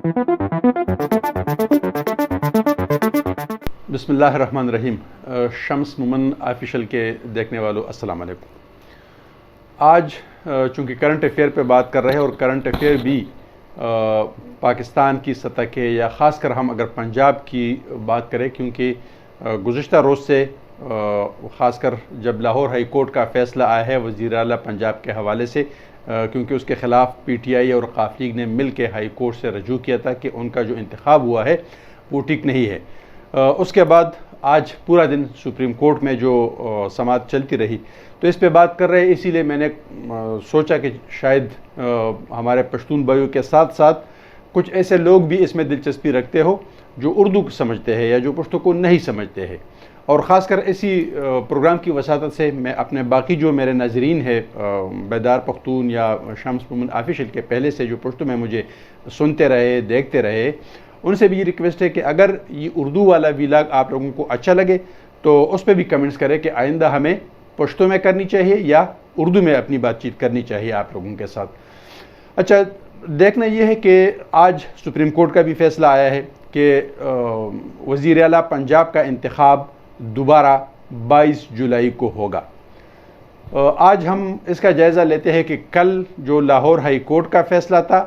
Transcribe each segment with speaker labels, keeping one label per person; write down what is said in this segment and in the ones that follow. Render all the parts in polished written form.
Speaker 1: بسم اللہ الرحمن الرحیم۔ شمس مومن آفیشل کے دیکھنے والوں السلام علیکم۔ آج چونکہ کرنٹ افیئر پہ بات کر رہے ہیں اور کرنٹ افیئر بھی پاکستان کی سطح کے یا خاص کر ہم اگر پنجاب کی بات کریں، کیونکہ گزشتہ روز سے خاص کر جب لاہور ہائی کورٹ کا فیصلہ آیا ہے وزیر اعلیٰ پنجاب کے حوالے سے، کیونکہ اس کے خلاف پی ٹی آئی اور وقاف لیگ نے مل کے ہائی کورٹ سے رجوع کیا تھا کہ ان کا جو انتخاب ہوا ہے وہ ٹھیک نہیں ہے۔ اس کے بعد آج پورا دن سپریم کورٹ میں جو سماعت چلتی رہی، تو اس پہ بات کر رہے ہیں۔ اسی لیے میں نے سوچا کہ شاید ہمارے پشتون بھائیوں کے ساتھ ساتھ کچھ ایسے لوگ بھی اس میں دلچسپی رکھتے ہو جو اردو کو سمجھتے ہیں یا جو پشتو کو نہیں سمجھتے ہیں، اور خاص کر اسی پروگرام کی وساطت سے میں اپنے باقی جو میرے ناظرین ہیں بیدار پختون یا شمس مومن آفیشل کے پہلے سے جو پشتو میں مجھے سنتے رہے دیکھتے رہے، ان سے بھی یہ ریکویسٹ ہے کہ اگر یہ اردو والا ویلاگ آپ لوگوں کو اچھا لگے تو اس پہ بھی کمنٹس کریں کہ آئندہ ہمیں پشتو میں کرنی چاہیے یا اردو میں اپنی بات چیت کرنی چاہیے آپ لوگوں کے ساتھ۔ اچھا، دیکھنا یہ ہے کہ آج سپریم کورٹ کا بھی فیصلہ آیا ہے کہ وزیر اعلیٰ پنجاب کا انتخاب دوبارہ 22 جولائی کو ہوگا۔ آج ہم اس کا جائزہ لیتے ہیں کہ کل جو لاہور ہائی کورٹ کا فیصلہ تھا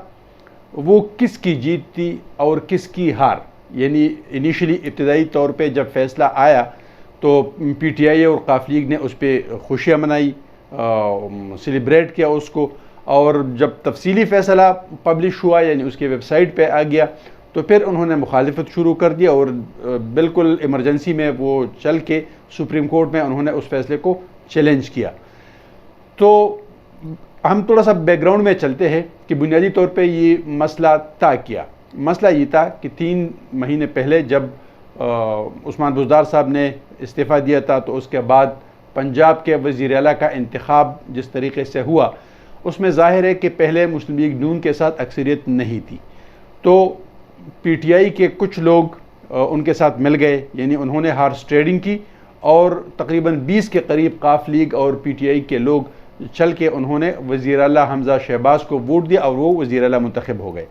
Speaker 1: وہ کس کی جیت تھی اور کس کی ہار۔ یعنی انیشلی ابتدائی طور پہ جب فیصلہ آیا تو پی ٹی آئی اور وقاف لیگ نے اس پہ خوشیاں منائی، سیلیبریٹ کیا اس کو، اور جب تفصیلی فیصلہ پبلش ہوا یعنی اس کی ویب سائٹ پہ آ گیا تو پھر انہوں نے مخالفت شروع کر دیا اور بالکل ایمرجنسی میں وہ چل کے سپریم کورٹ میں انہوں نے اس فیصلے کو چیلنج کیا۔ تو ہم تھوڑا سا بیک گراؤنڈ میں چلتے ہیں کہ بنیادی طور پہ یہ مسئلہ طے کیا۔ مسئلہ یہ تھا کہ 3 مہینے پہلے جب عثمان بزدار صاحب نے استعفیٰ دیا تھا تو اس کے بعد پنجاب کے وزیر اعلیٰ کا انتخاب جس طریقے سے ہوا اس میں ظاہر ہے کہ پہلے مسلم لیگ نون کے ساتھ اکثریت نہیں تھی، تو پی ٹی آئی کے کچھ لوگ ان کے ساتھ مل گئے، یعنی انہوں نے ہارس ٹریڈنگ کی، اور تقریباً 20 کے قریب وقاف لیگ اور پی ٹی آئی کے لوگ چل کے انہوں نے وزیر اعلیٰ حمزہ شہباز کو ووٹ دیا اور وہ وزیر اعلیٰ منتخب ہو گئے۔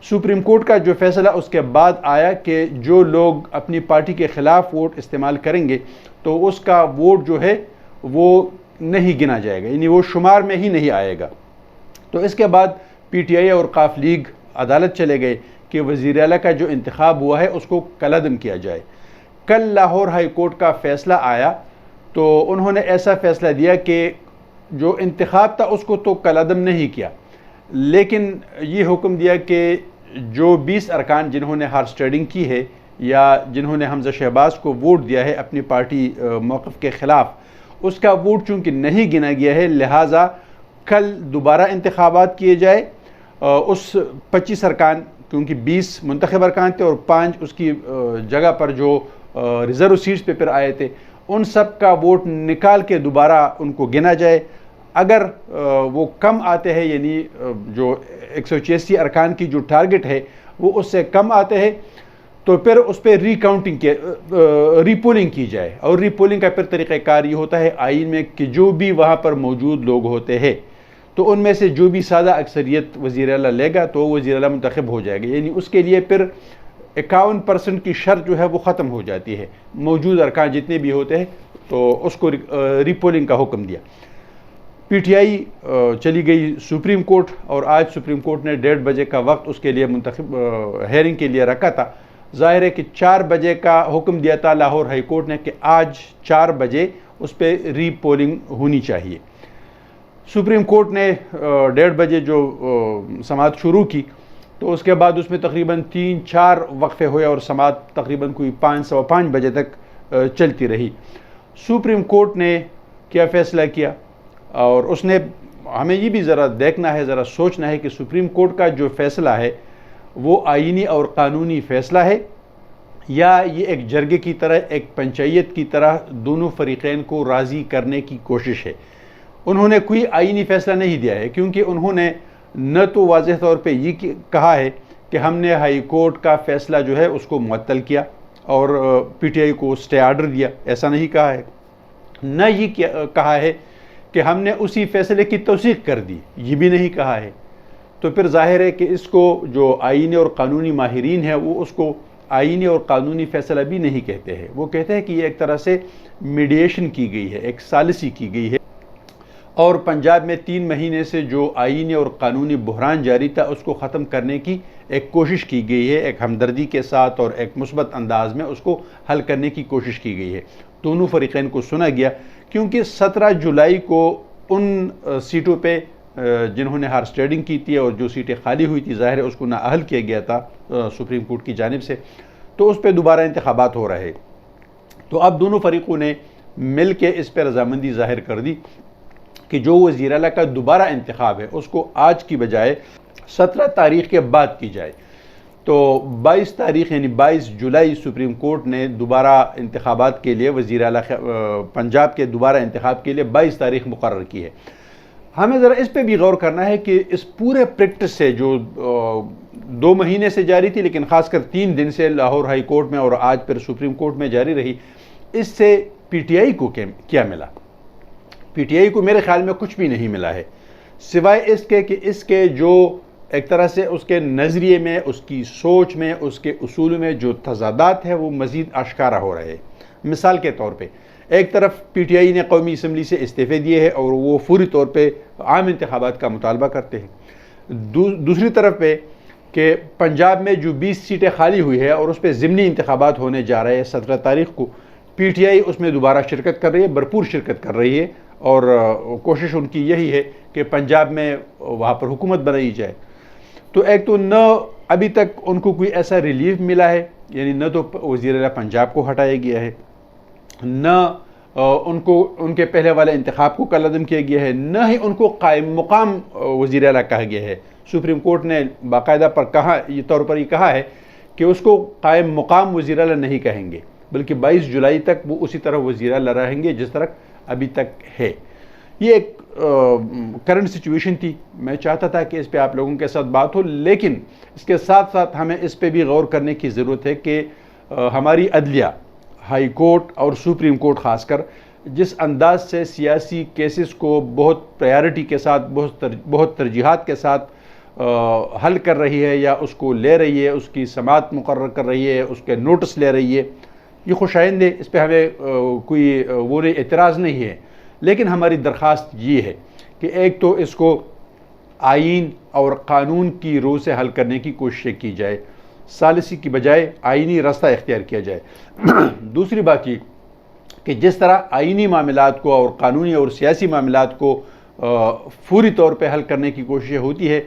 Speaker 1: سپریم کورٹ کا جو فیصلہ اس کے بعد آیا کہ جو لوگ اپنی پارٹی کے خلاف ووٹ استعمال کریں گے تو اس کا ووٹ جو ہے وہ نہیں گنا جائے گا، یعنی وہ شمار میں ہی نہیں آئے گا۔ تو اس کے بعد پی ٹی آئی اور وقاف لیگ عدالت چلے گئے کہ وزیر اعلیٰ کا جو انتخاب ہوا ہے اس کو کالعدم کیا جائے۔ کل لاہور ہائی کورٹ کا فیصلہ آیا تو انہوں نے ایسا فیصلہ دیا کہ جو انتخاب تھا اس کو تو کالعدم نہیں کیا، لیکن یہ حکم دیا کہ جو 20 ارکان جنہوں نے ہارس ٹریڈنگ کی ہے یا جنہوں نے حمزہ شہباز کو ووٹ دیا ہے اپنی پارٹی موقف کے خلاف، اس کا ووٹ چونکہ نہیں گنا گیا ہے، لہٰذا کل دوبارہ انتخابات کیے جائے۔ اس 25 ارکان، کیونکہ 20 منتخب ارکان تھے اور 5 اس کی جگہ پر جو ریزرو سیٹس پہ پھر آئے تھے، ان سب کا ووٹ نکال کے دوبارہ ان کو گنا جائے۔ اگر وہ کم آتے ہیں، یعنی جو 186 ارکان کی جو ٹارگٹ ہے وہ اس سے کم آتے ہیں، تو پھر اس پہ ری پولنگ کی جائے۔ اور ری پولنگ کا پھر طریقہ کار یہ ہوتا ہے آئین میں کہ جو بھی وہاں پر موجود لوگ ہوتے ہیں تو ان میں سے جو بھی سادہ اکثریت وزیر اعلیٰ لے گا تو وزیر اعلیٰ منتخب ہو جائے گا، یعنی اس کے لیے پھر 51% کی شرط جو ہے وہ ختم ہو جاتی ہے، موجود ارکان جتنے بھی ہوتے ہیں تو اس کو ری پولنگ کا حکم دیا۔ پی ٹی آئی چلی گئی سپریم کورٹ اور آج سپریم کورٹ نے 1:30 بجے کا وقت اس کے لیے منتخب ہیئرنگ کے لیے رکھا تھا۔ ظاہر ہے کہ 4 بجے کا حکم دیا تھا لاہور ہائی کورٹ نے کہ آج 4 بجے اس پہ ری پولنگ ہونی چاہیے۔ سپریم کورٹ نے 1:30 بجے جو سماعت شروع کی تو اس کے بعد اس میں تقریباً 3-4 وقفے ہوئے اور سماعت تقریباً کوئی 5-5:15 بجے تک چلتی رہی۔ سپریم کورٹ نے کیا فیصلہ کیا، اور اس نے ہمیں یہ بھی ذرا دیکھنا ہے، ذرا سوچنا ہے کہ سپریم کورٹ کا جو فیصلہ ہے وہ آئینی اور قانونی فیصلہ ہے یا یہ ایک جرگے کی طرح، ایک پنچایت کی طرح دونوں فریقین کو راضی کرنے کی کوشش ہے۔ انہوں نے کوئی آئینی فیصلہ نہیں دیا ہے، کیونکہ انہوں نے نہ تو واضح طور پہ یہ کہا ہے کہ ہم نے ہائی کورٹ کا فیصلہ جو ہے اس کو معطل کیا اور پی ٹی آئی کو اسٹے آرڈر دیا، ایسا نہیں کہا ہے۔ نہ یہ کہا ہے کہ ہم نے اسی فیصلے کی توثیق کر دی، یہ بھی نہیں کہا ہے۔ تو پھر ظاہر ہے کہ اس کو جو آئینی اور قانونی ماہرین ہیں وہ اس کو آئینی اور قانونی فیصلہ بھی نہیں کہتے ہیں، وہ کہتے ہیں کہ یہ ایک طرح سے میڈیشن کی گئی ہے، ایک ثالثی کی گئی ہے، اور پنجاب میں 3 مہینے سے جو آئینی اور قانونی بحران جاری تھا اس کو ختم کرنے کی ایک کوشش کی گئی ہے، ایک ہمدردی کے ساتھ اور ایک مثبت انداز میں اس کو حل کرنے کی کوشش کی گئی ہے۔ دونوں فریقین کو سنا گیا، کیونکہ 17 جولائی کو ان سیٹوں پہ جنہوں نے ہارس ٹریڈنگ کی تھی اور جو سیٹیں خالی ہوئی تھی، ظاہر ہے اس کو نااہل کیا گیا تھا سپریم کورٹ کی جانب سے، تو اس پہ دوبارہ انتخابات ہو رہے۔ تو اب دونوں فریقوں نے مل کے اس پہ رضامندی ظاہر کر دی کہ جو وزیر اعلیٰ کا دوبارہ انتخاب ہے اس کو آج کی بجائے 17 تاریخ کے بعد کی جائے۔ تو 22 تاریخ یعنی 22 جولائی سپریم کورٹ نے دوبارہ انتخابات کے لیے وزیر اعلیٰ پنجاب کے دوبارہ انتخاب کے لیے 22 تاریخ مقرر کی ہے۔ ہمیں ذرا اس پہ بھی غور کرنا ہے کہ اس پورے پریکٹس سے جو 2 مہینے سے جاری تھی لیکن خاص کر 3 دن سے لاہور ہائی کورٹ میں اور آج پھر سپریم کورٹ میں جاری رہی، اس سے پی ٹی آئی کو کیا ملا؟ پی ٹی آئی کو میرے خیال میں کچھ بھی نہیں ملا ہے، سوائے اس کے کہ اس کے جو ایک طرح سے اس کے نظریے میں، اس کی سوچ میں، اس کے اصول میں جو تضادات ہیں وہ مزید آشکارا ہو رہے ہیں۔ مثال کے طور پہ ایک طرف پی ٹی آئی نے قومی اسمبلی سے استعفے دیے ہیں اور وہ فوری طور پہ عام انتخابات کا مطالبہ کرتے ہیں، دوسری طرف پہ کہ پنجاب میں جو 20 سیٹیں خالی ہوئی ہے اور اس پہ ضمنی انتخابات ہونے جا رہے ہیں 17 تاریخ کو، پی ٹی آئی اس میں دوبارہ شرکت کر رہی ہے، بھرپور شرکت کر رہی ہے، اور کوشش ان کی یہی ہے کہ پنجاب میں وہاں پر حکومت بنائی جائے۔ تو ایک تو نہ ابھی تک ان کو کوئی ایسا ریلیف ملا ہے، یعنی نہ تو وزیر اعلیٰ پنجاب کو ہٹایا گیا ہے، نہ ان کے پہلے والے انتخاب کو کالعدم کیا گیا ہے، نہ ہی ان کو قائم مقام وزیر اعلیٰ کہا گیا ہے۔ سپریم کورٹ نے باقاعدہ طور پر یہ کہا ہے کہ اس کو قائم مقام وزیر اعلیٰ نہیں کہیں گے، بلکہ 22 جولائی تک وہ اسی طرح وزیر اعلیٰ رہیں گے جس طرح ابھی تک ہے۔ یہ ایک کرنٹ سچویشن تھی، میں چاہتا تھا کہ اس پہ آپ لوگوں کے ساتھ بات ہو، لیکن اس کے ساتھ ساتھ ہمیں اس پہ بھی غور کرنے کی ضرورت ہے کہ ہماری عدلیہ، ہائی کورٹ اور سپریم کورٹ خاص کر، جس انداز سے سیاسی کیسز کو بہت پریارٹی کے ساتھ، بہت ترجیحات کے ساتھ حل کر رہی ہے یا اس کو لے رہی ہے، اس کی سماعت مقرر کر رہی ہے، اس کے نوٹس لے رہی ہے، یہ خوش آئند ہے، اس پہ ہمیں کوئی وہ اعتراض نہیں ہے، لیکن ہماری درخواست یہ ہے کہ ایک تو اس کو آئین اور قانون کی رو سے حل کرنے کی کوشش کی جائے، ثالثی کی بجائے آئینی راستہ اختیار کیا جائے۔ دوسری بات یہ کہ جس طرح آئینی معاملات کو اور قانونی اور سیاسی معاملات کو فوری طور پہ حل کرنے کی کوشش ہوتی ہے،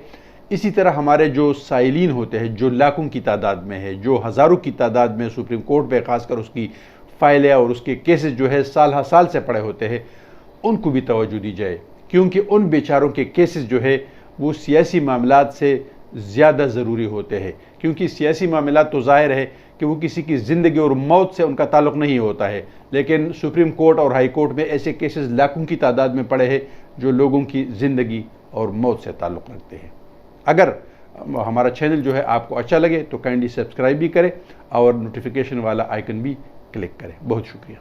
Speaker 1: اسی طرح ہمارے جو سائلین ہوتے ہیں، جو لاکھوں کی تعداد میں ہے، جو ہزاروں کی تعداد میں سپریم کورٹ پہ خاص کر اس کی فائلیں اور اس کے کیسز جو ہے سال ہر سال سے پڑے ہوتے ہیں، ان کو بھی توجہ دی جائے، کیونکہ ان بیچاروں کے کیسز جو ہے وہ سیاسی معاملات سے زیادہ ضروری ہوتے ہیں، کیونکہ سیاسی معاملات تو ظاہر ہے کہ وہ کسی کی زندگی اور موت سے ان کا تعلق نہیں ہوتا ہے، لیکن سپریم کورٹ اور ہائی کورٹ میں ایسے کیسز لاکھوں کی تعداد میں پڑے ہیں جو لوگوں کی زندگی اور موت سے تعلق رکھتے ہیں۔ اگر ہمارا چینل جو ہے آپ کو اچھا لگے تو کائنڈلی سبسکرائب بھی کریں اور نوٹیفیکیشن والا آئیکن بھی کلک کریں۔ بہت شکریہ۔